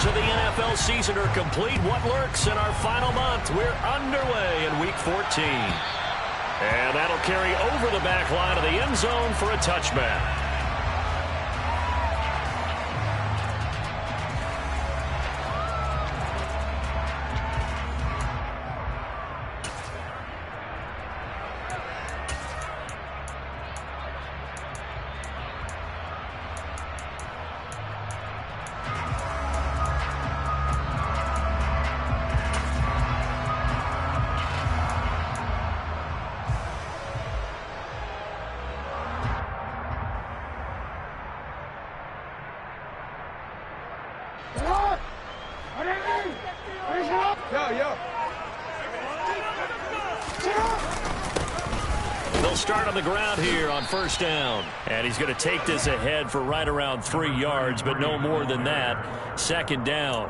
throes of the NFL season are complete. What lurks in our final month? We're underway in Week 14. And that'll carry over the back line of the end zone for a touchback. They'll start on the ground here on first down. And he's going to take this ahead for right around 3 yards, but no more than that. Second down.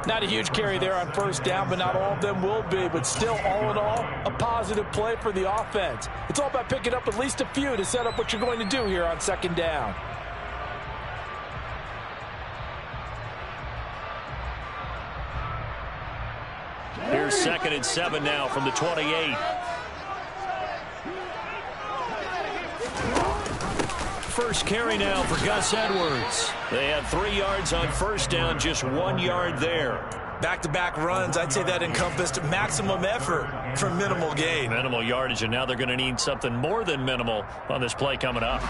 Not a huge carry there on first down, but not all of them will be. But still, all in all, a positive play for the offense. It's all about picking up at least a few to set up what you're going to do here on second down. Here's 2nd and 7 now from the 28. First carry now for Gus Edwards. They had 3 yards on first down, just 1 yard there. Back-to-back runs, I'd say that encompassed maximum effort for minimal gain. Minimal yardage, and now they're going to need something more than minimal on this play coming up.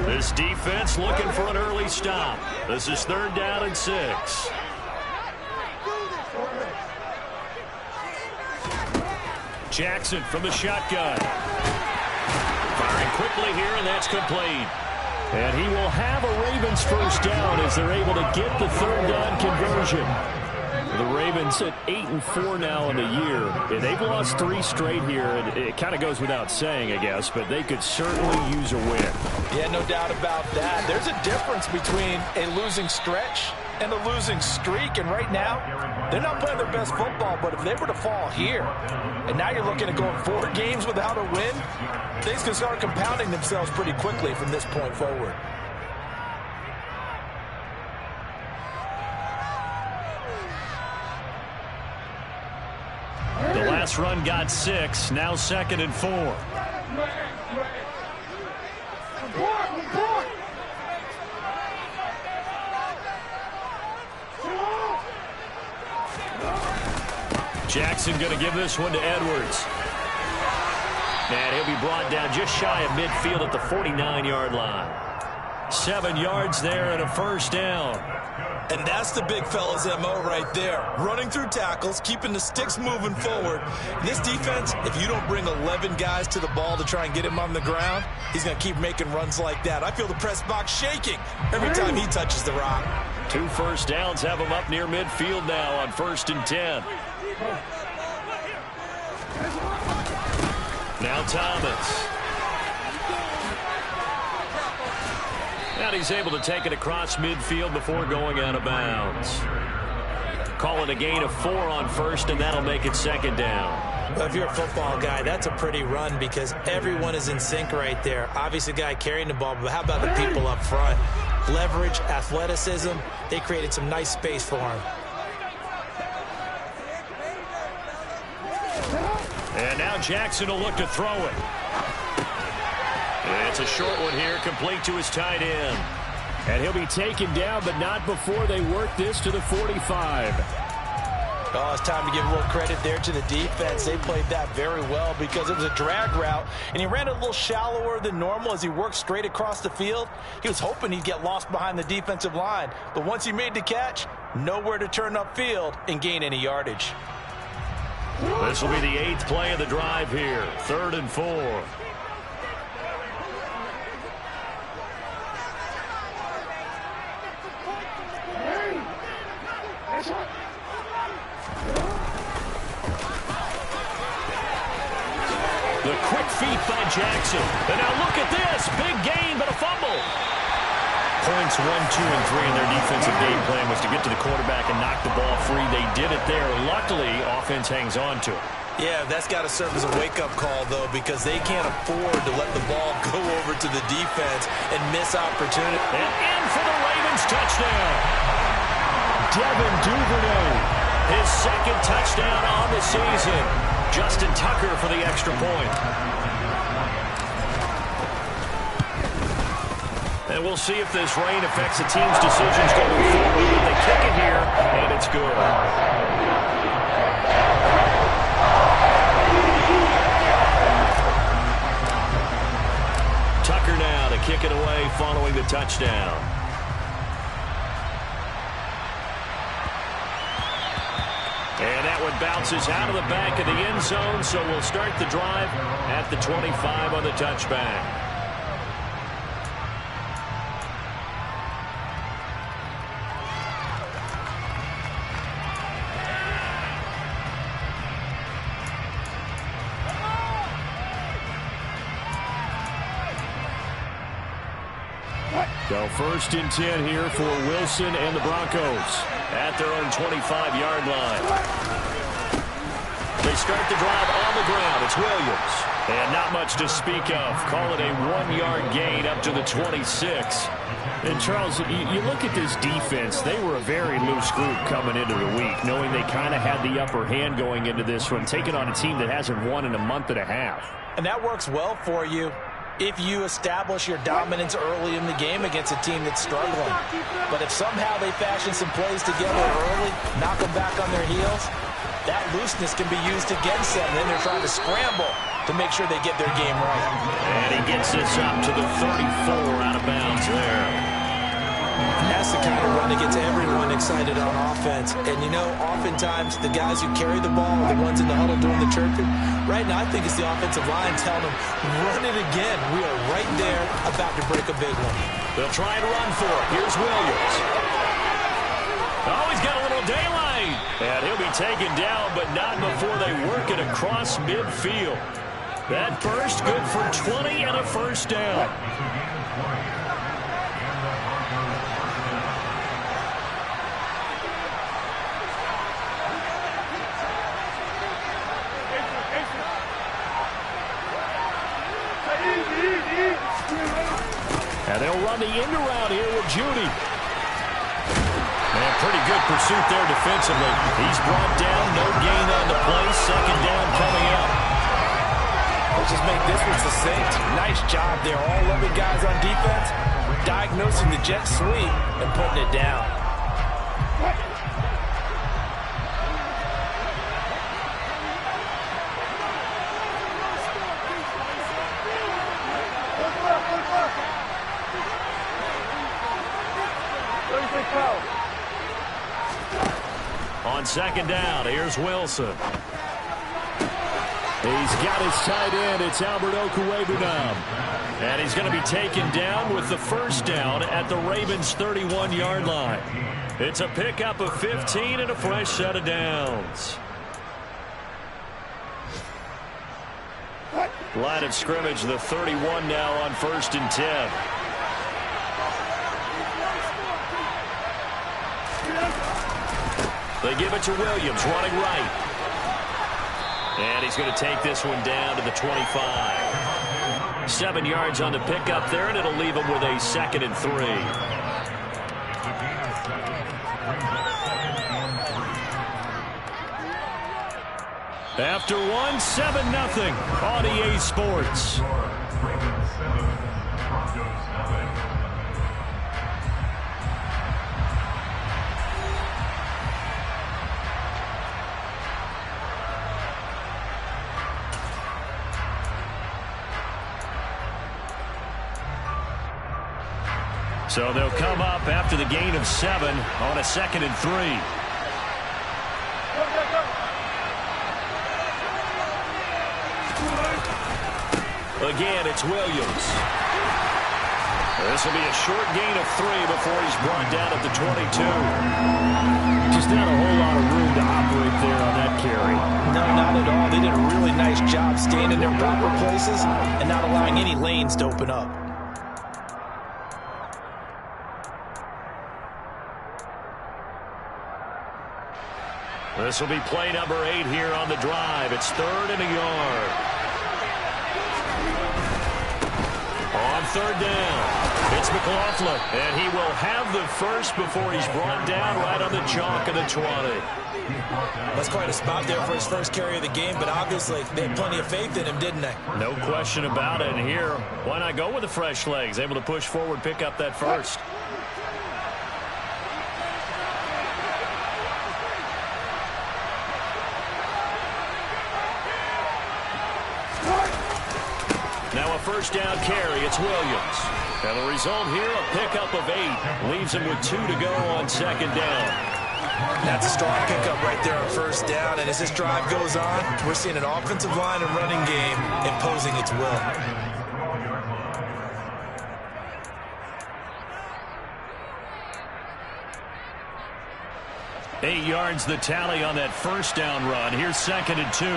This defense looking for an early stop. This is 3rd down and 6. Jackson from the shotgun. Firing quickly here, and that's complete. And he will have a Ravens first down as they're able to get the 3rd down conversion. The Ravens at 8-4 now in the year. And they've lost 3 straight here. And it kind of goes without saying, I guess, but they could certainly use a win. Yeah, no doubt about that. There's a difference between a losing stretch and a losing streak. And right now, they're not playing their best football. But if they were to fall here, and now you're looking at going 4 games without a win, things can start compounding themselves pretty quickly from this point forward. The last run got 6. Now 2nd and 4. Jackson going to give this one to Edwards. And he'll be brought down just shy of midfield at the 49-yard line. 7 yards there and a first down. And that's the big fella's MO right there. Running through tackles, keeping the sticks moving forward. This defense, if you don't bring 11 guys to the ball to try and get him on the ground, he's going to keep making runs like that. I feel the press box shaking every time he touches the rock. 2 first downs have him up near midfield now on 1st and 10. Now Thomas. And he's able to take it across midfield before going out of bounds. Call it a gain of 4 on first, and that'll make it 2nd down. Well, if you're a football guy, that's a pretty run because everyone is in sync right there. Obviously, the guy carrying the ball, but how about the people up front? Leverage, athleticism, they created some nice space for him. And now Jackson will look to throw it. It's a short one here, complete to his tight end. And he'll be taken down, but not before they work this to the 45. Oh, it's time to give a little credit there to the defense. They played that very well because it was a drag route, and he ran a little shallower than normal as he worked straight across the field. He was hoping he'd get lost behind the defensive line, but once he made the catch, nowhere to turn upfield and gain any yardage. This will be the 8th play of the drive here, 3rd and 4. The quick feet by Jackson. And now look at this. Big gain, but a fumble. Points 1, 2, and 3 in their defensive game plan was to get to the quarterback and knock the ball free. They did it there. Luckily, offense hangs on to it. Yeah, that's got to serve as a wake-up call, though, because they can't afford to let the ball go over to the defense and miss opportunity. And in for the Ravens touchdown. Devin Duvernay, his second touchdown on the season. Justin Tucker for the extra point. And we'll see if this rain affects the team's decisions going forward. But they kick it here, and it's good. Tucker now to kick it away following the touchdown. And that one bounces out of the back of the end zone, so we'll start the drive at the 25 on the touchback. So 1st and 10 here for Wilson and the Broncos at their own 25-yard line. They start the drive on the ground. It's Williams. And not much to speak of. Call it a 1-yard gain up to the 26. And, Charles, you look at this defense. They were a very loose group coming into the week, knowing they kind of had the upper hand going into this one, taking on a team that hasn't won in a month and a half. And that works well for you if you establish your dominance early in the game against a team that's struggling. But if somehow they fashion some plays together early, knock them back on their heels, that looseness can be used against them. Then they're trying to scramble to make sure they get their game right. And he gets this up to the 34 out of bounds there. That's the kind of run that gets everyone excited on offense. And, you know, oftentimes the guys who carry the ball are the ones in the huddle doing the chirping. Right now, I think it's the offensive line telling them, run it again. We are right there about to break a big one. They'll try and run for it. Here's Williams. Oh, he's got a little daylight. And he'll be taken down, but not before they work it across midfield. That burst good for 20 and a first down. And they'll run the end around here with Judy. And pretty good pursuit there defensively. He's brought down, no gain on the play. Second down coming up. Let's just make this one succinct. Nice job there. All 11 guys on defense diagnosing the jet sweep and putting it down. On second down, here's Wilson. He's got his tight end. It's Albert Okwuegbunam. And he's going to be taken down with the first down at the Ravens' 31-yard line. It's a pickup of 15 and a fresh set of downs. Line of scrimmage, the 31 now on 1st and 10. They give it to Williams, running right. And he's going to take this one down to the 25. 7 yards on the pickup there, and it'll leave him with a 2nd and 3. After one, 7-0 on EA Sports. So they'll come up after the gain of 7 on a 2nd and 3. Again, it's Williams. This will be a short gain of 3 before he's brought down at the 22. Just not a whole lot of room to operate there on that carry. No, not at all. They did a really nice job staying in their proper places and not allowing any lanes to open up. This will be play number 8 here on the drive. It's 3rd and a yard. On 3rd down, it's McLaughlin, and he will have the first before he's brought down right on the chalk of the 20. That's quite a spot there for his first carry of the game, but obviously they had plenty of faith in him, didn't they? No question about it. And here, why not go with the fresh legs? Able to push forward, pick up that first. Now a first down carry. It's Williams. And the result here, a pickup of 8. Leaves him with 2 to go on 2nd down. That's a strong pickup right there on 1st down. And as this drive goes on, we're seeing an offensive line and running game imposing its will. Eight yards the tally on that first down run. Here's 2nd and 2.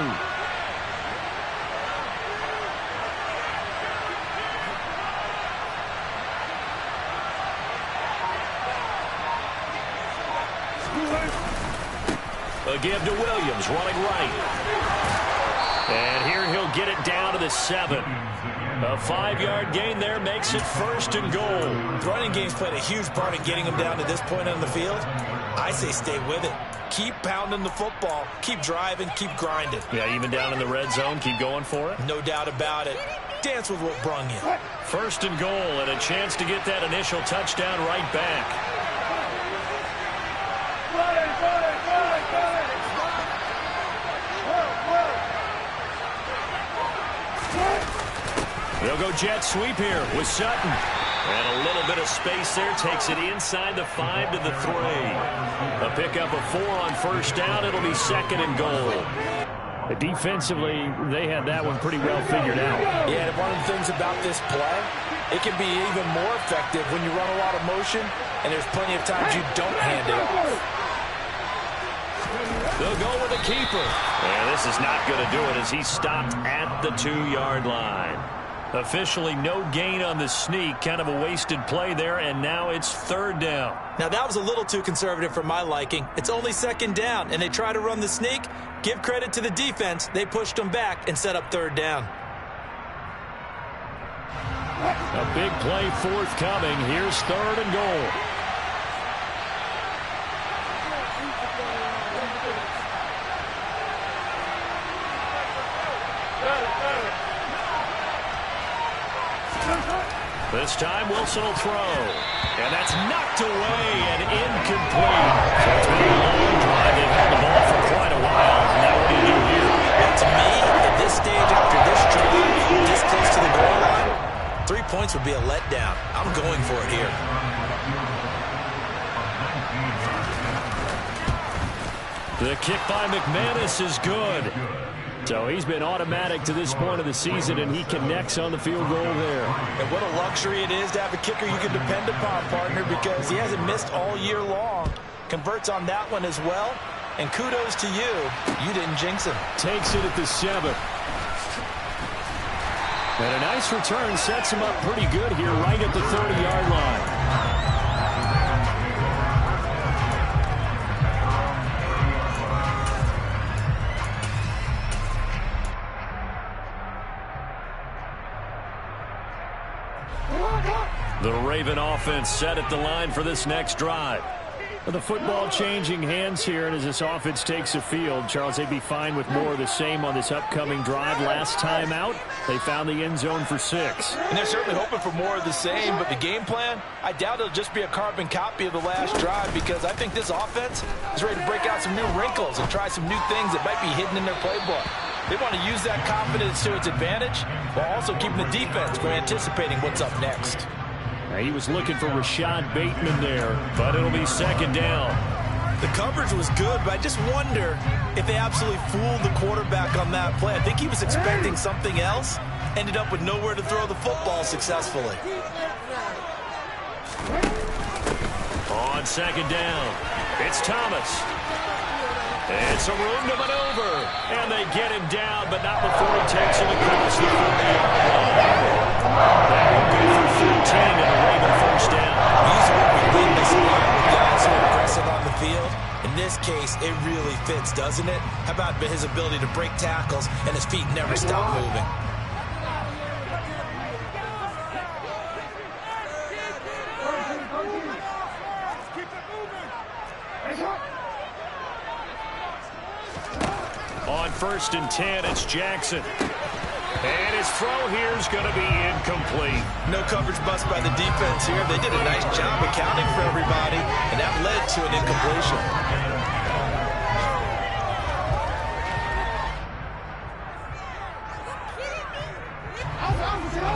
A give to Williams, running right. And here he'll get it down to the 7. A 5-yard gain there makes it 1st and goal. The running game's played a huge part in getting him down to this point on the field. I say stay with it. Keep pounding the football. Keep driving. Keep grinding. Yeah, even down in the red zone, keep going for it. No doubt about it. Dance with what brung you. 1st and goal, and a chance to get that initial touchdown right back. They'll go jet sweep here with Sutton. And a little bit of space there. Takes it inside the 5 to the 3. A pickup of 4 on 1st down. It'll be 2nd and goal. Defensively, they had that one pretty well figured out. Yeah, and one of the things about this play, it can be even more effective when you run a lot of motion, and there's plenty of times you don't hand it off. They'll go with the keeper. And this is not going to do it as he's stopped at the 2-yard line. Officially no gain on the sneak. Kind of a wasted play there, and now it's 3rd down. Now, that was a little too conservative for my liking. It's only 2nd down, and they try to run the sneak. Give credit to the defense. They pushed them back and set up 3rd down. A big play forthcoming. Here's 3rd and goal. This time Wilson will throw. And that's knocked away and incomplete. So it's been a long drive. They've held the ball for quite a while. Now what do you do here? To me, at this stage after this drive, this close to the goal line, 3 points would be a letdown. I'm going for it here. The kick by McManus is good. So he's been automatic to this point of the season, and he connects on the field goal there. And what a luxury it is to have a kicker you can depend upon, partner, because he hasn't missed all year long. Converts on that one as well. And kudos to you. You didn't jinx him. Takes it at the 7. And a nice return sets him up pretty good here right at the 30-yard line. The Raven offense set at the line for this next drive. The football changing hands here, and as this offense takes the field, Charles, they'd be fine with more of the same on this upcoming drive. Last time out, they found the end zone for 6. And they're certainly hoping for more of the same, but the game plan, I doubt it'll just be a carbon copy of the last drive, because I think this offense is ready to break out some new wrinkles and try some new things that might be hidden in their playbook. They want to use that confidence to its advantage while also keeping the defense from anticipating what's up next. He was looking for Rashad Bateman there, but it'll be 2nd down. The coverage was good, but I just wonder if they absolutely fooled the quarterback on that play. I think he was expecting something else, ended up with nowhere to throw the football successfully. On 2nd down, it's Thomas. It's a room to maneuver, and they get him down, but not before he takes it across the 40-yard line. That will go for 14 and a Raven first down. Usually we win this game with guys who are aggressive on the field. In this case, case, it really fits, doesn't it? How about his ability to break tackles and his feet never stop moving? On 1st and 10, it's Jackson. And his throw here is going to be incomplete. No coverage bust by the defense here. They did a nice job accounting for everybody, and that led to an incompletion.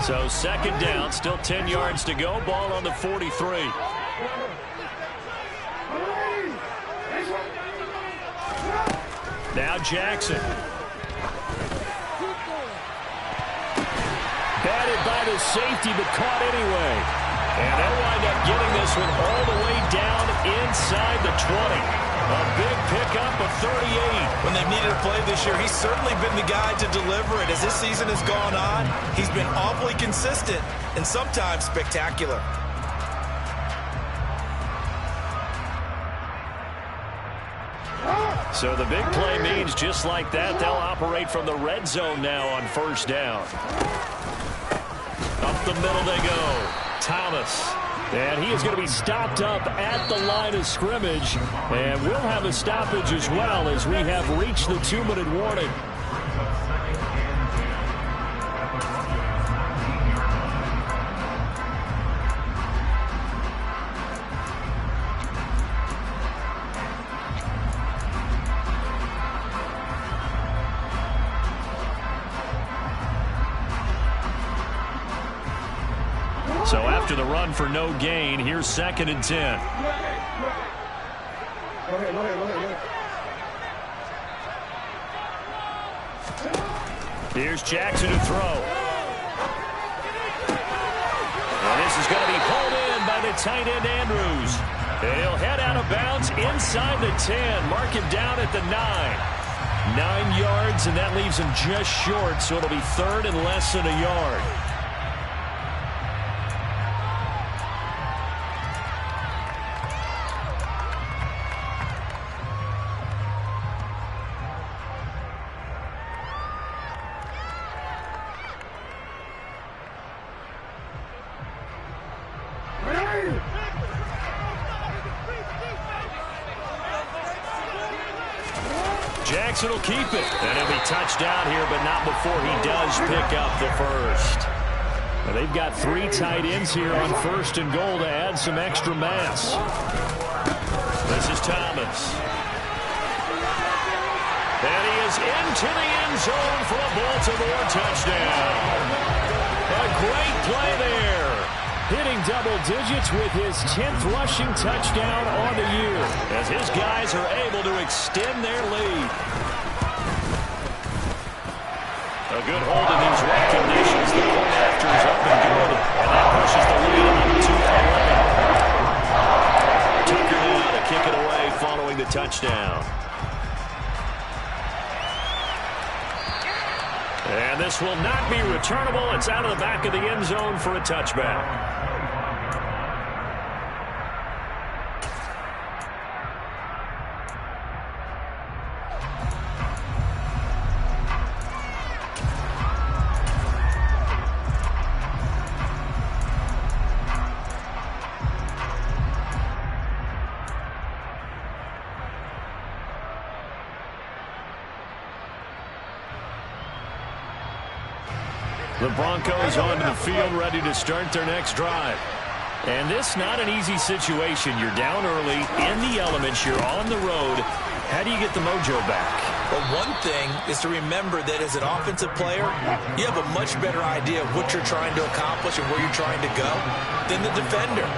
So 2nd down, still 10 yards to go. Ball on the 43. Now Jackson. Batted by the safety, but caught anyway. And they'll wind up getting this one all the way down inside the 20. A big pickup of 38. When they've needed a play this year, he's certainly been the guy to deliver it. As this season has gone on, he's been awfully consistent and sometimes spectacular. So the big play means just like that, they'll operate from the red zone now on 1st down. Up the middle they go. Thomas. And he is going to be stopped up at the line of scrimmage. And we'll have a stoppage as well as we have reached the 2-minute warning. So after the run for no gain, here's 2nd and 10. Here's Jackson to throw. And this is going to be pulled in by the tight end Andrews. And he'll head out of bounds inside the 10. Mark him down at the 9. 9 yards, and that leaves him just short, so it'll be 3rd and less than a yard. Jackson will keep it. And he'll be touchdown here, but not before he does pick up the first. Now they've got 3 tight ends here on 1st and goal to add some extra mass. This is Thomas. And he is into the end zone for a Baltimore touchdown. A great play there. Hitting double digits with his 10th rushing touchdown on the year as his guys are able to extend their lead. A good hold in these wet conditions. The point after is up and good, and that pushes the lead up to 11. Tucker now to kick it away following the touchdown. And this will not be returnable. It's out of the back of the end zone for a touchback. The Broncos onto the field, ready to start their next drive. And this not an easy situation. You're down early, in the elements, you're on the road. How do you get the mojo back? Well, one thing is to remember that as an offensive player, you have a much better idea of what you're trying to accomplish and where you're trying to go than the defender.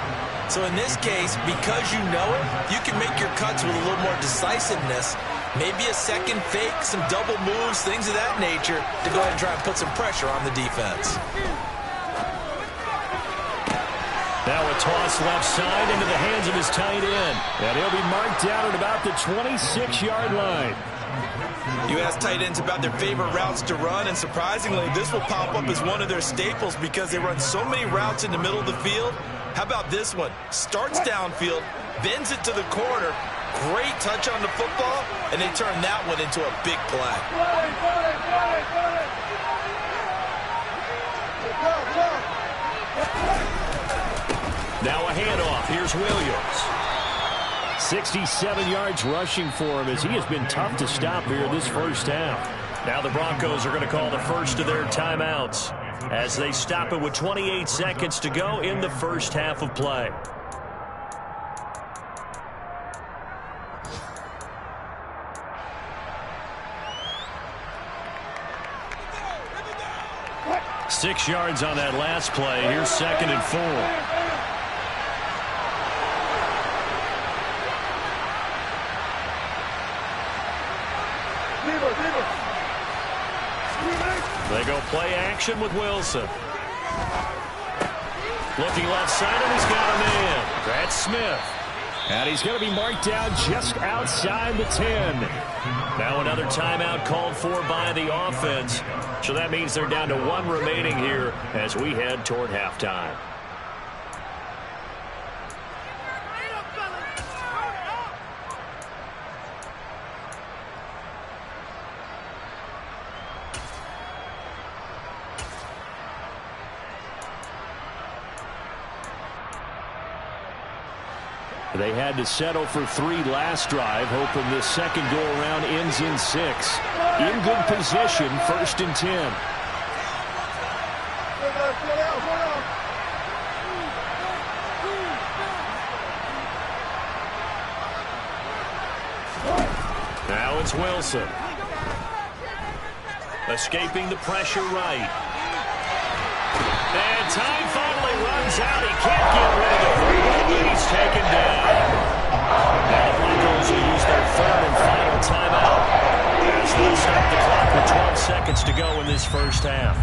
So in this case, because you know it, you can make your cuts with a little more decisiveness. Maybe a second fake, some double moves, things of that nature to go ahead and try and put some pressure on the defense. Now a toss left side into the hands of his tight end. And he'll be marked down at about the 26-yard line. You ask tight ends about their favorite routes to run, and surprisingly, this will pop up as one of their staples because they run so many routes in the middle of the field. How about this one? Starts downfield, bends it to the corner, great touch on the football, and they turned that one into a big play. Now a handoff. Here's Williams. 67 yards rushing for him as he has been tough to stop here this first half. Now the Broncos are going to call the first of their timeouts as they stop it with 28 seconds to go in the first half of play. Six yards on that last play. Here's 2nd and 4. They go play action with Wilson. Looking left side, and he's got a man. That's Smith. And he's going to be marked down just outside the 10. Now another timeout called for by the offense. So that means they're down to 1 remaining here as we head toward halftime. They had to settle for 3 last drive, hoping this second go-around ends in 6. In good position, 1st and 10. Now it's Wilson. Escaping the pressure right. And time finally runs out. He can't get rid of it. He's taken down. Now the Broncos will use their 3rd and final timeout as they'll stop the clock with 12 seconds to go in this first half.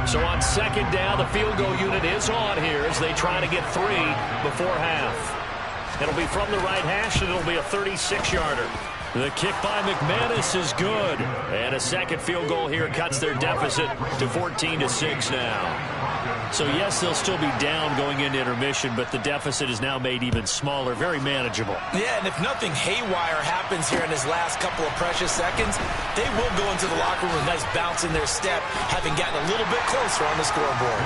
So on 2nd down, the field goal unit is on here as they try to get 3 before half. It'll be from the right hash, and it'll be a 36-yarder. The kick by McManus is good. And a second field goal here cuts their deficit to 14-6 now. So, yes, they'll still be down going into intermission, but the deficit is now made even smaller, very manageable. Yeah, and if nothing haywire happens here in his last couple of precious seconds, they will go into the locker room with a nice bounce in their step, having gotten a little bit closer on the scoreboard.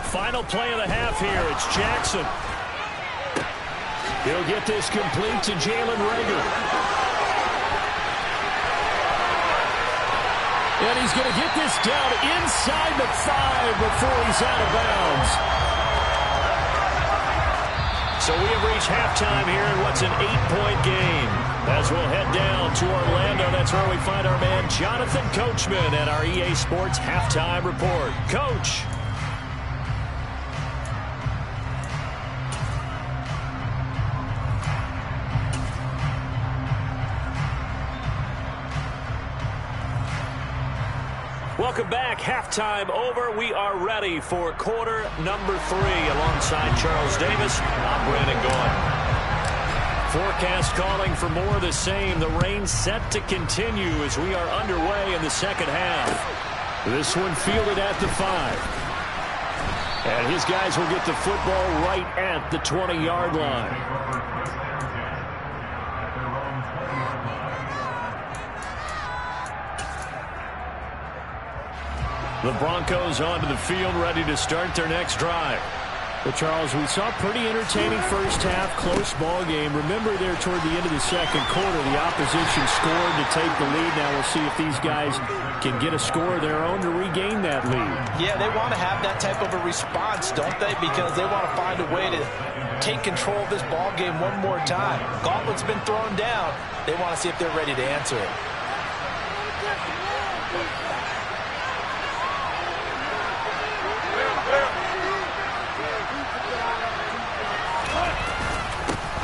Final play of the half here. It's Jackson. He'll get this complete to Jalen Reagor. And he's going to get this down inside the 5 before he's out of bounds. So we have reached halftime here in what's an 8-point game. As we'll head down to Orlando, that's where we find our man Jonathan Coachman at our EA Sports Halftime Report. Coach. Welcome back. Halftime over. We are ready for quarter number 3. Alongside Charles Davis, I'm Brandon Gaudin. Forecast calling for more of the same. The rain set to continue as we are underway in the second half. This one fielded at the 5. And his guys will get the football right at the 20-yard line. The Broncos onto the field, ready to start their next drive. Well, Charles, we saw a pretty entertaining first half, close ball game. Remember there toward the end of the second quarter, the opposition scored to take the lead. Now we'll see if these guys can get a score of their own to regain that lead. Yeah, they want to have that type of a response, don't they? Because they want to find a way to take control of this ball game one more time. Gauntlet's been thrown down. They want to see if they're ready to answer it.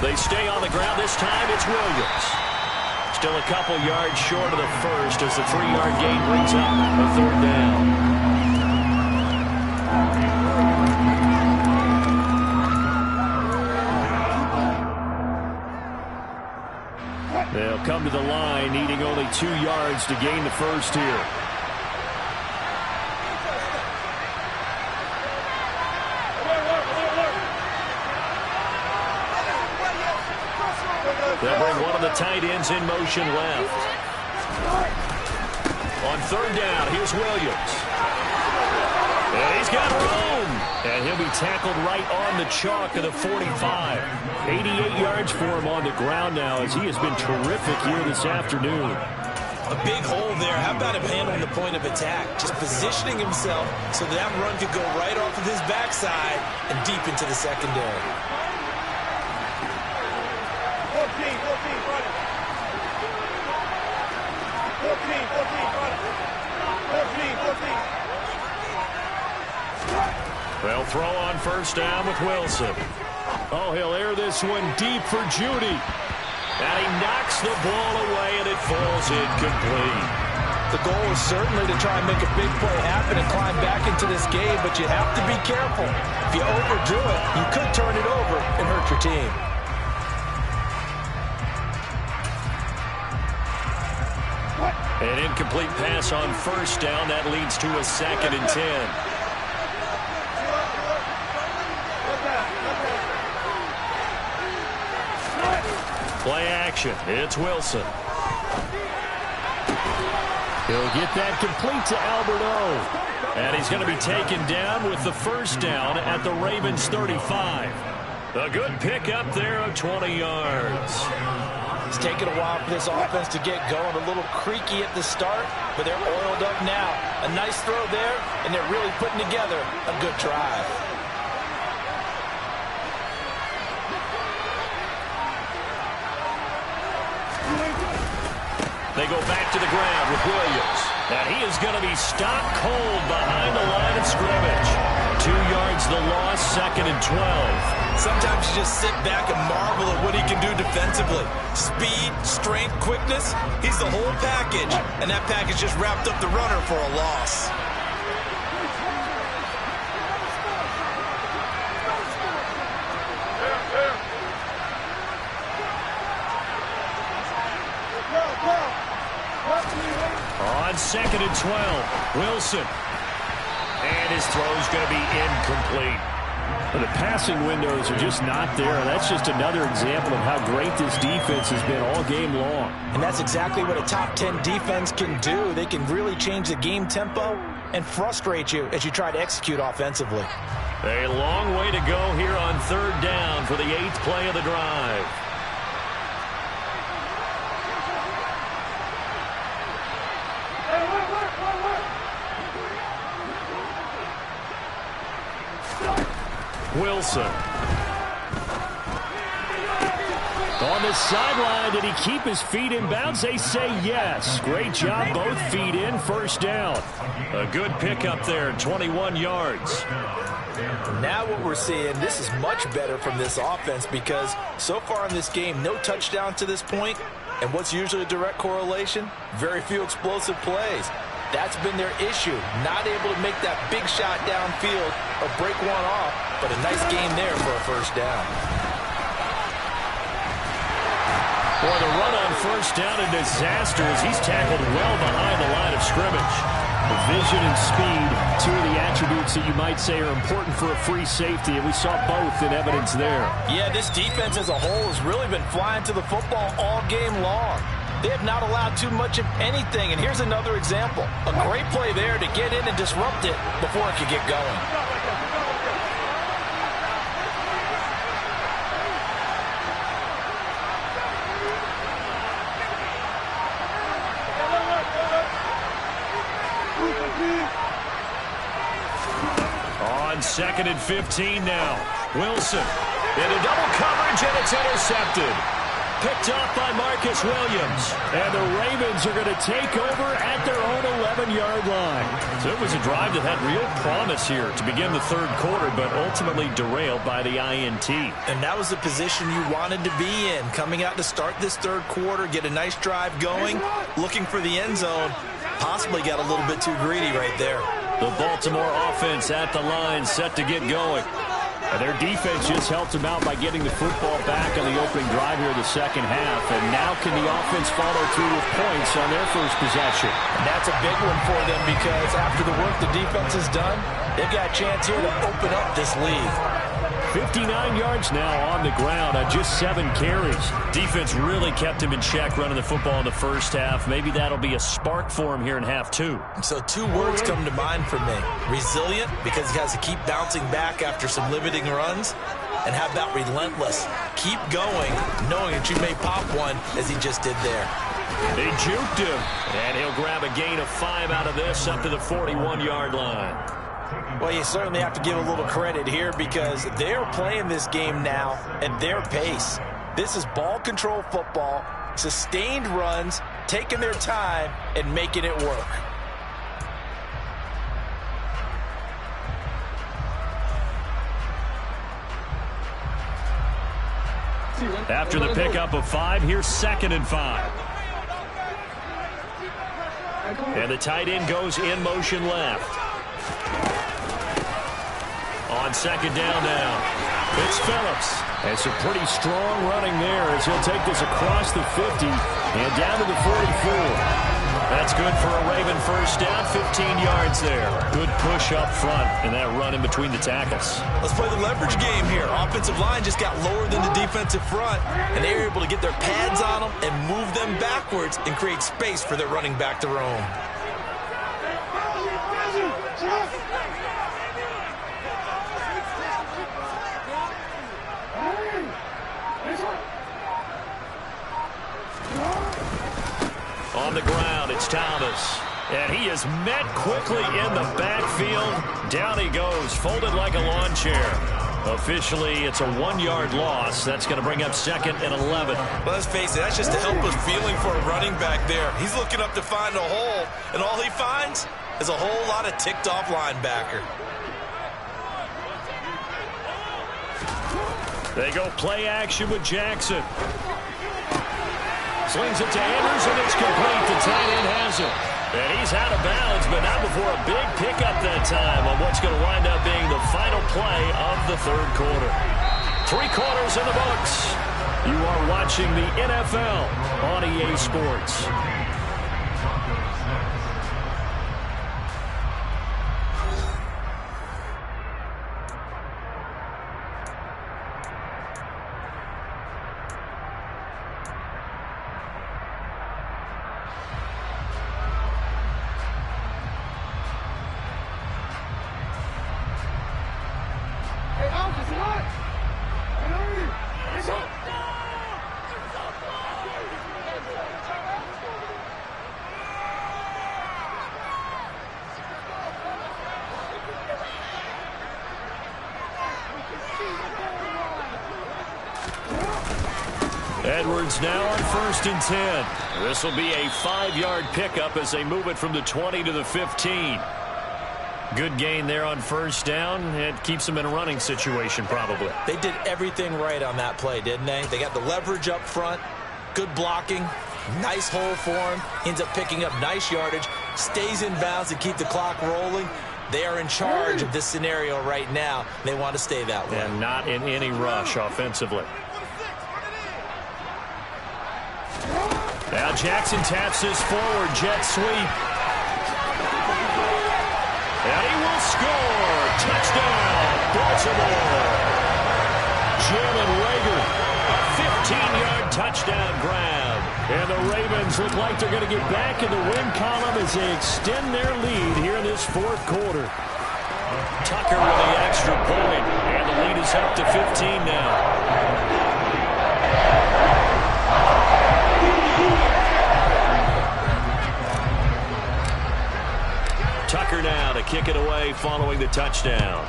They stay on the ground. This time it's Williams. Still a couple yards short of the first as the 3-yard gain brings up a third down. They'll come to the line, needing only 2 yards to gain the first here. They'll bring one of the tight ends in motion left. On third down, here's Williams. And he's got room. And he'll be tackled right on the chalk of the 45. 88 yards for him on the ground now as he has been terrific here this afternoon. A big hole there. How about him handling the point of attack? Just positioning himself so that run could go right off of his backside and deep into the secondary. 14, running. 14, running. 14. They'll throw on first down with Wilson. Oh, he'll air this one deep for Judy. And he knocks the ball away, and it falls incomplete. The goal is certainly to try and make a big play happen and climb back into this game, but you have to be careful. If you overdo it, you could turn it over and hurt your team. An incomplete pass on first down. That leads to a 2nd and 10. Play action. It's Wilson. He'll get that complete to Alberto. And he's going to be taken down with the first down at the Ravens 35. A good pickup there of 20 yards. It's taken a while for this offense to get going. A little creaky at the start, but they're oiled up now. A nice throw there, and they're really putting together a good drive. They go back to the ground with Williams. And he is going to be stopped cold behind the line of scrimmage. 2 yards the loss, 2nd and 12. Sometimes you just sit back and marvel at what he can do defensively. Speed, strength, quickness, he's the whole package. And that package just wrapped up the runner for a loss. On 2nd and 12, Wilson. And his throw's going to be incomplete. The passing windows are just not there. That's just another example of how great this defense has been all game long. And that's exactly what a top 10 defense can do. They can really change the game tempo and frustrate you as you try to execute offensively. A long way to go here on third down for the 8th play of the drive. Wilson. On the sideline, did he keep his feet in bounds? They say yes. Great job, both feet in, first down. A good pickup there, 21 yards. Now what we're seeing, this is much better from this offense because so far in this game, no touchdown to this point. And what's usually a direct correlation? Very few explosive plays. That's been their issue, not able to make that big shot downfield or break one off, but a nice game there for a first down. Boy, the run on first down, a disaster as he's tackled well behind the line of scrimmage. The vision and speed, two of the attributes that you might say are important for a free safety, and we saw both in evidence there. Yeah, this defense as a whole has really been flying to the football all game long. They have not allowed too much of anything, and here's another example. A great play there to get in and disrupt it before it could get going. On 2nd and 15 now. Wilson into double coverage, and it's intercepted. Picked off by Marcus Williams. And the Ravens are going to take over at their own 11-yard line. So it was a drive that had real promise here to begin the third quarter, but ultimately derailed by the INT. And that was the position you wanted to be in, coming out to start this third quarter, get a nice drive going, looking for the end zone. Possibly got a little bit too greedy right there. The Baltimore offense at the line, set to get going. And their defense just helped them out by getting the football back on the opening drive here in the second half. And now can the offense follow through with points on their first possession? And that's a big one for them because after the work the defense has done, they've got a chance here to open up this lead. 59 yards now on the ground on just 7 carries. Defense really kept him in check running the football in the first half. Maybe that'll be a spark for him here in half 2. So 2 words come to mind for me. Resilient, because he has to keep bouncing back after some limiting runs. And how about relentless? Keep going, knowing that you may pop one as he just did there. They juked him. And he'll grab a gain of 5 out of this up to the 41-yard line. Well, you certainly have to give a little credit here because they're playing this game now at their pace. This is ball control football, sustained runs, taking their time, and making it work. After the pickup of 5, here's 2nd and 5. And the tight end goes in motion left. On 2nd down now, it's Phillips. And some pretty strong running there as he'll take this across the 50 and down to the 44. That's good for a Raven first down, 15 yards there. Good push up front and that run in between the tackles. Let's play the leverage game here. Offensive line just got lower than the defensive front, and they were able to get their pads on them and move them backwards and create space for their running back to roam. On the ground, it's Thomas. And he is met quickly in the backfield. Down he goes, folded like a lawn chair. Officially, it's a 1-yard loss. That's going to bring up 2nd and 11. Well, let's face it, that's just a helpless feeling for a running back there. He's looking up to find a hole, and all he finds is a whole lot of ticked-off linebacker. They go play action with Jackson. Slings it to Andrews, and it's complete. The tight end has it. And he's out of bounds, but not before a big pickup that time on what's going to wind up being the final play of the third quarter. 3 quarters in the books. You are watching the NFL on EA Sports. Edwards now on 1st and 10. This will be a 5-yard pickup as they move it from the 20 to the 15. Good gain there on 1st down. It keeps them in a running situation probably. They did everything right on that play, didn't they? They got the leverage up front, good blocking, nice hole for him, ends up picking up nice yardage, stays in bounds to keep the clock rolling. They are in charge of this scenario right now. They want to stay that way. And not in any rush offensively. Now Jackson taps this forward, jet sweep. And he will score. Touchdown, Baltimore. Jalen Reagor, a 15-yard touchdown grab. And the Ravens look like they're going to get back in the win column as they extend their lead here in this fourth quarter. Tucker with the extra point, and the lead is up to 15 now. Tucker now to kick it away following the touchdown.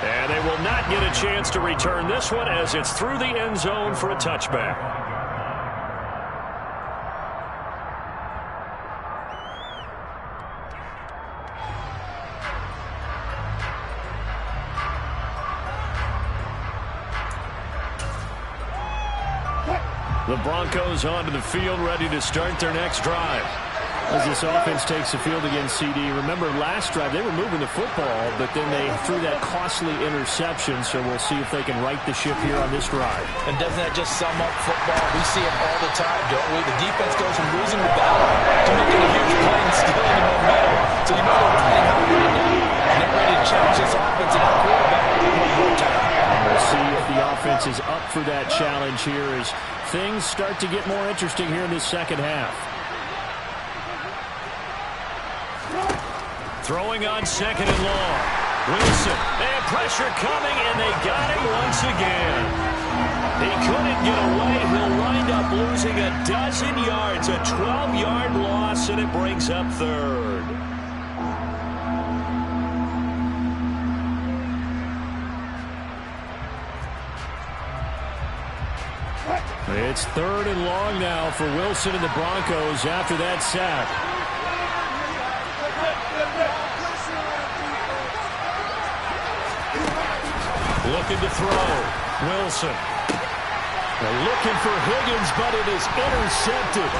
And they will will not get a chance to return this one as it's through the end zone for a touchback. The Broncos onto the field, ready to start their next drive. As this offense takes the field against CD, remember last drive they were moving the football, but then they threw that costly interception, so we'll see if they can right the ship here on this drive. And doesn't that just sum up football? We see it all the time, don't we? The defense goes from losing the battle to making a huge play and stealing the momentum. So you know they're riding high right now, and they're ready to challenge this offense and that quarterback one more time. And we'll see if the offense is up for that challenge here as things start to get more interesting here in this second half. Throwing on second and long. Wilson, and pressure coming, and they got him once again. He couldn't get away. He'll wind up losing a dozen yards, a 12-yard loss, and it brings up third. It's third and long now for Wilson and the Broncos after that sack. Looking to throw. Wilson. They're looking for Higgins, but it is intercepted.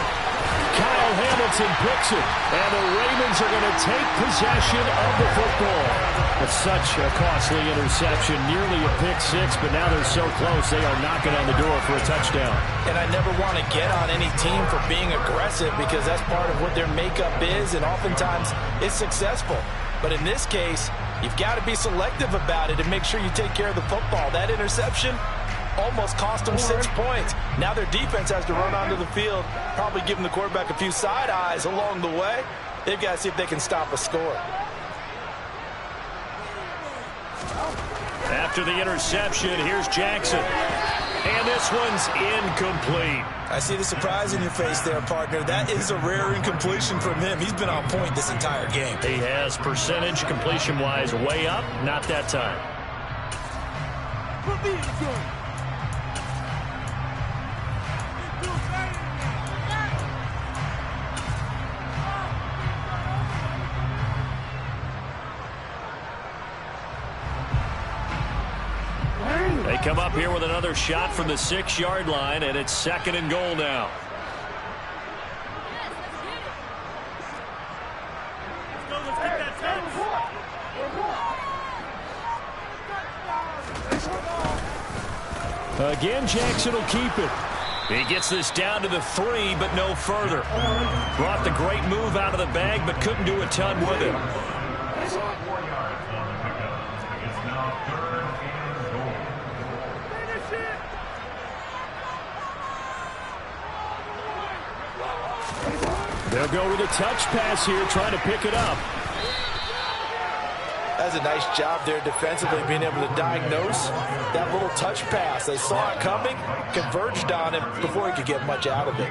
Kyle Hamilton picks it, and the Ravens are going to take possession of the football. It's such a costly interception, nearly a pick six, but now they're so close they are knocking on the door for a touchdown. And I never want to get on any team for being aggressive because that's part of what their makeup is, and oftentimes it's successful. But in this case, you've got to be selective about it and make sure you take care of the football. That interception almost cost them 6 points. Now their defense has to run onto the field, probably giving the quarterback a few side eyes along the way. They've got to see if they can stop a score. After the interception, here's Jackson. And this one's incomplete. I see the surprise in your face there, partner. That is a rare incompletion from him. He's been on point this entire game. He has percentage completion-wise way up, not that time. They come up here with another shot from the 6-yard line, and it's second and goal now. Again, Jackson will keep it. He gets this down to the 3, but no further. Brought the great move out of the bag, but couldn't do a ton with it. They'll go with a touch pass here, trying to pick it up. That's a nice job there defensively, being able to diagnose that little touch pass. They saw it coming, converged on him before he could get much out of it.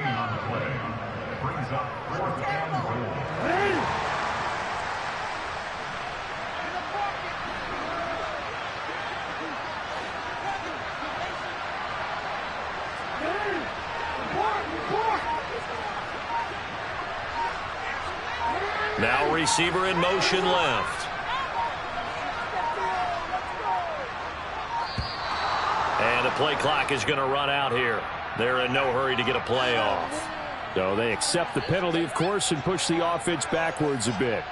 Now receiver in motion left. And the play clock is going to run out here. They're in no hurry to get a play off. So they accept the penalty, of course, and push the offense backwards a bit.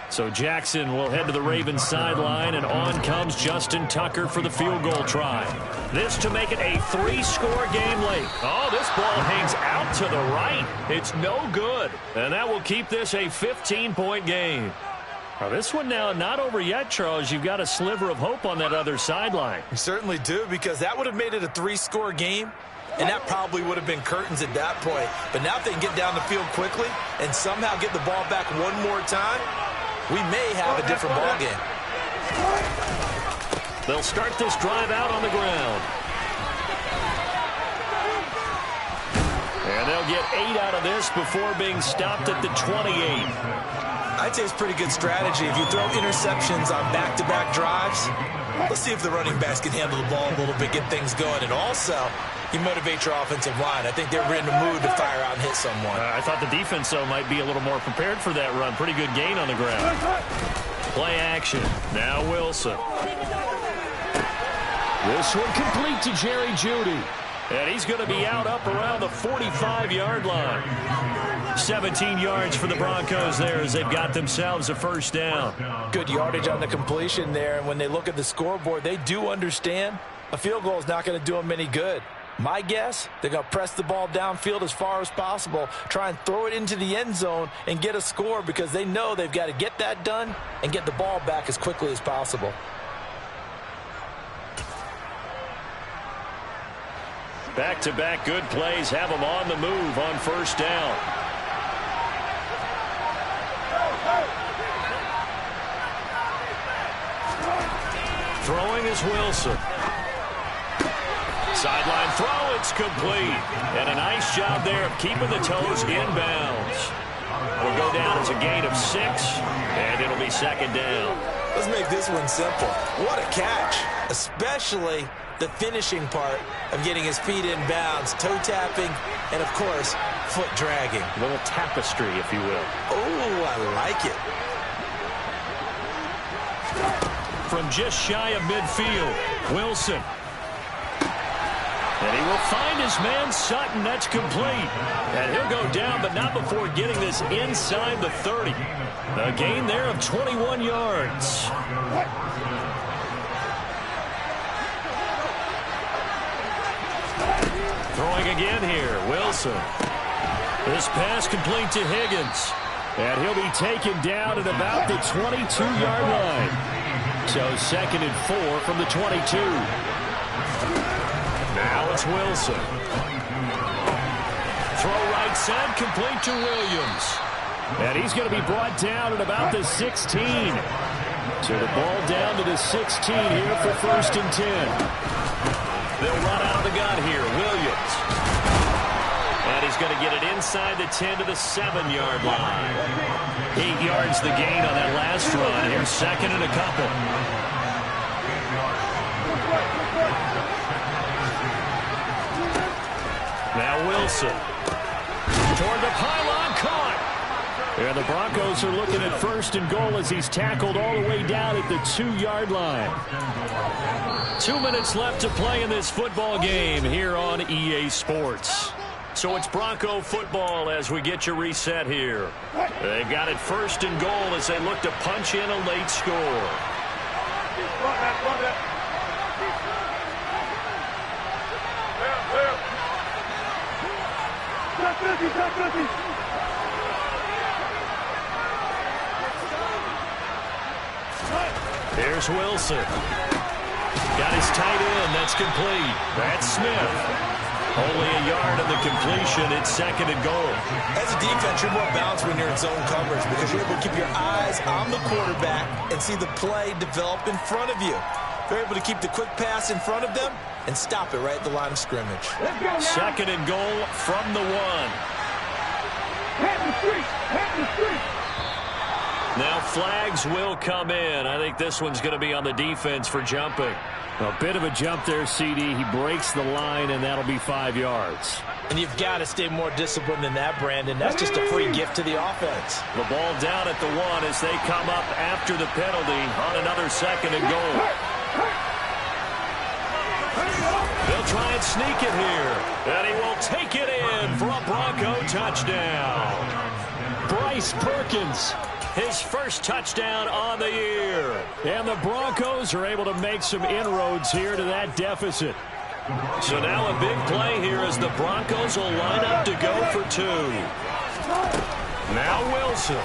So Jackson will head to the Ravens sideline, and on comes Justin Tucker for the field goal try. This to make it a 3-score game late. Oh, this ball hangs out to the right. It's no good. And that will keep this a 15-point game. Now, this one now not over yet, Charles. You've got a sliver of hope on that other sideline. You certainly do, because that would have made it a 3-score game, and that probably would have been curtains at that point. But now if they can get down the field quickly and somehow get the ball back one more time, we may have a different ball game. They'll start this drive out on the ground. And they'll get 8 out of this before being stopped at the 28. I'd say it's pretty good strategy. If you throw interceptions on back-to-back drives, let's see if the running backs can handle the ball a little bit, get things going. And also, you motivate your offensive line. I think they're in the mood to fire out and hit someone. I thought the defense, though, might be a little more prepared for that run. Pretty good gain on the ground. Play action. Now Wilson. This one complete to Jerry Jeudy. And he's going to be out up around the 45-yard line. 17 yards for the Broncos there as they've got themselves a first down. Good yardage on the completion there. And when they look at the scoreboard, they do understand a field goal is not going to do them any good. My guess, they're going to press the ball downfield as far as possible, try and throw it into the end zone and get a score because they know they've got to get that done and get the ball back as quickly as possible. Back-to-back good plays have them on the move on first down. Throwing is Wilson. Sideline throw, it's complete. And a nice job there of keeping the toes inbounds. Will go down as a gain of 6, and it'll be second down. Let's make this one simple. What a catch, especially the finishing part of getting his feet in bounds, toe tapping, and, of course, foot dragging. A little tapestry, if you will. Oh, I like it. From just shy of midfield, Wilson. And he will find his man Sutton. That's complete. And he'll go down, but not before getting this inside the 30. A gain there of 21 yards. Throwing again here, Wilson. This pass complete to Higgins. And he'll be taken down at about the 22-yard line. So 2nd and 4 from the 22. Now it's Wilson. Throw right side, complete to Williams. And he's going to be brought down at about the 16. So the ball down to the 16 here for 1st and 10. They'll run out of the gun here. Williams. And he's going to get it inside the 10 to the 7-yard line. 8 yards the gain on that last run. Here's 2nd and a couple. Now Wilson. Toward the pylon, caught. And the Broncos are looking at 1st and goal as he's tackled all the way down at the 2-yard line. 2 minutes left to play in this football game here on EA Sports. So it's Bronco football as we get your reset here. They've got it 1st and goal as they look to punch in a late score. Here's Wilson. Got his tight end. That's complete. That's Smith. Only a yard on the completion. It's 2nd and goal. As a defense, you're more balanced when you're in zone coverage because you're able to keep your eyes on the quarterback and see the play develop in front of you. They're able to keep the quick pass in front of them and stop it right at the line of scrimmage. 2nd and goal from the 1. Now flags will come in. I think this one's going to be on the defense for jumping. A bit of a jump there, CD. He breaks the line, and that'll be 5 yards. And you've got to stay more disciplined than that, Brandon. That's just a free gift to the offense. The ball down at the 1 as they come up after the penalty on another 2nd and goal. They'll try and sneak it here. And he will take it in for a Bronco touchdown. Bryce Perkins. His first touchdown on the year. And the Broncos are able to make some inroads here to that deficit. So now a big play here as the Broncos will line up to go for 2. Now Wilson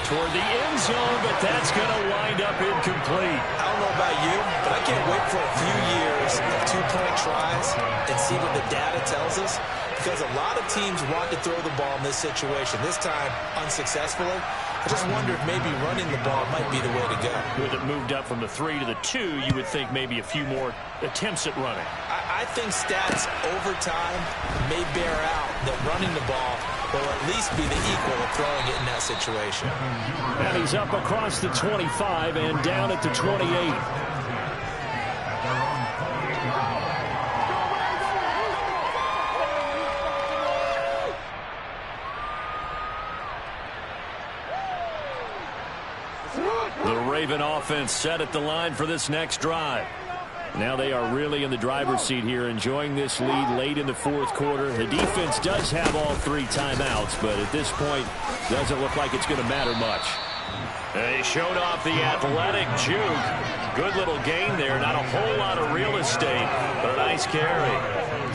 toward the end zone, but that's going to wind up incomplete. I don't know about you, but I can't wait for a few years of 2-point tries and see what the data tells us. Because a lot of teams want to throw the ball in this situation. This time, unsuccessfully. I just wonder if maybe running the ball might be the way to go. With it moved up from the 3 to the 2, you would think maybe a few more attempts at running. I think stats over time may bear out that running the ball will at least be the equal of throwing it in that situation. And he's up across the 25 and down at the 28. The Raven offense set at the line for this next drive. Now they are really in the driver's seat here, enjoying this lead late in the fourth quarter. The defense does have all 3 timeouts, but at this point, doesn't look like it's going to matter much. They showed off the athletic juke. Good little gain there. Not a whole lot of real estate, but a nice carry.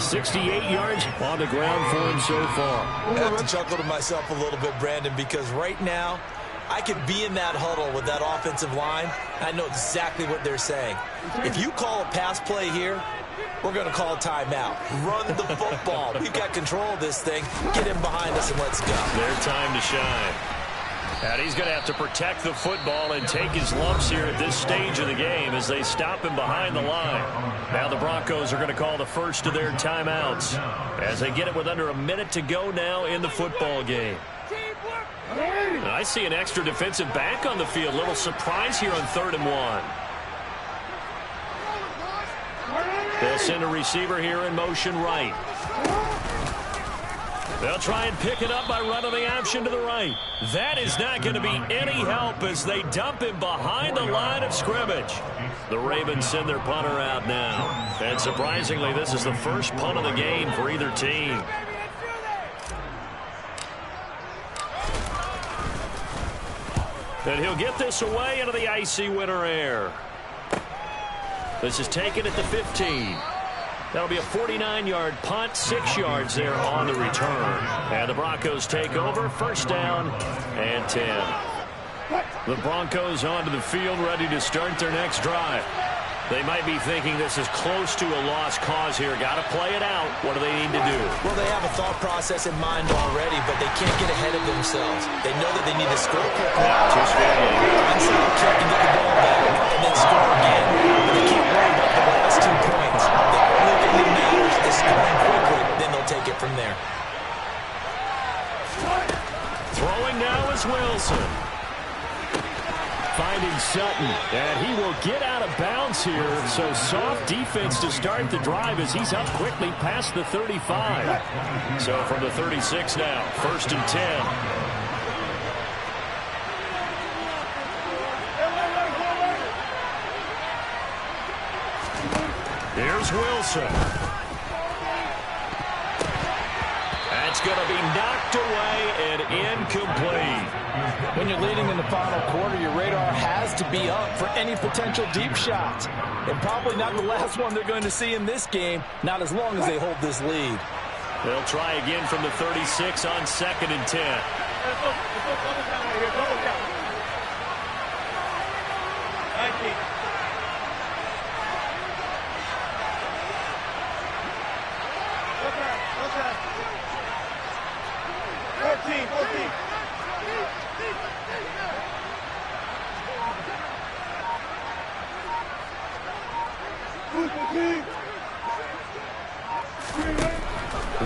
68 yards on the ground for him so far. I have to chuckle to myself a little bit, Brandon, because right now, I could be in that huddle with that offensive line. I know exactly what they're saying. If you call a pass play here, we're going to call a timeout. Run the football. We've got control of this thing. Get him behind us and let's go. Their time to shine. And he's going to have to protect the football and take his lumps here at this stage of the game as they stop him behind the line. Now the Broncos are going to call the first of their timeouts as they get it with under a minute to go now in the football game. I see an extra defensive back on the field. Little surprise here on 3rd and 1. They'll send a receiver here in motion right. They'll try and pick it up by running the option to the right. That is not going to be any help as they dump him behind the line of scrimmage. The Ravens send their punter out now. And surprisingly, this is the first punt of the game for either team. And he'll get this away into the icy winter air. This is taken at the 15. That'll be a 49-yard punt, 6 yards there on the return. And the Broncos take over, 1st down and 10. The Broncos onto the field, ready to start their next drive. They might be thinking this is close to a lost cause here. Got to play it out. What do they need to do? Well, they have a thought process in mind already, but they can't get ahead of themselves. They know that they need to score quickly. Onside kick and get the ball back, and then score again. But they can't worry about the last 2 points. The only thing that matters is scoring quickly. Then they'll take it from there. Throwing now is Wilson. Finding Sutton, and he will get out of bounds here. So soft defense to start the drive as he's up quickly past the 35. So from the 36 now, 1st and 10. Here's Wilson. That's going to be knocked away and incomplete. When you're leading in the final quarter, your radar has to be up for any potential deep shots. And probably not the last one they're going to see in this game, not as long as they hold this lead. They'll try again from the 36 on 2nd and 10.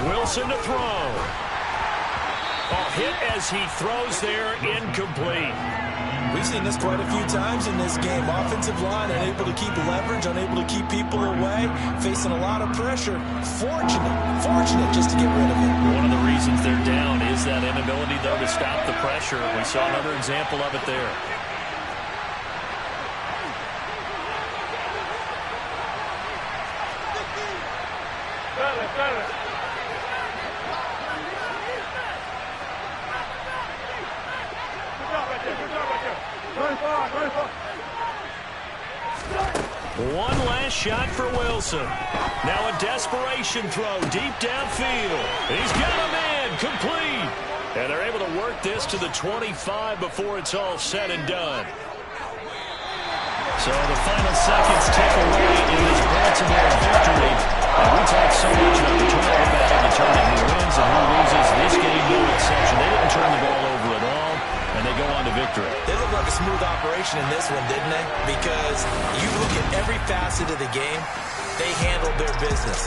Wilson to throw. Hit as he throws there, incomplete. We've seen this quite a few times in this game. Offensive line unable to keep leverage, unable to keep people away, facing a lot of pressure. Fortunate just to get rid of it. One of the reasons they're down is that inability, though, to stop the pressure. We saw another example of it there. One last shot for Wilson. Now a desperation throw deep downfield. He's got a man complete. And they're able to work this to the 25 before it's all said and done. So the final seconds tick away in this Baltimore victory. And we talk so much about the turnover battle determining who wins and who loses. This game, no exception. They didn't turn the ball over at all, and they go on to victory. They looked like a smooth operation in this one, didn't they? Because you look at every facet of the game, they handled their business.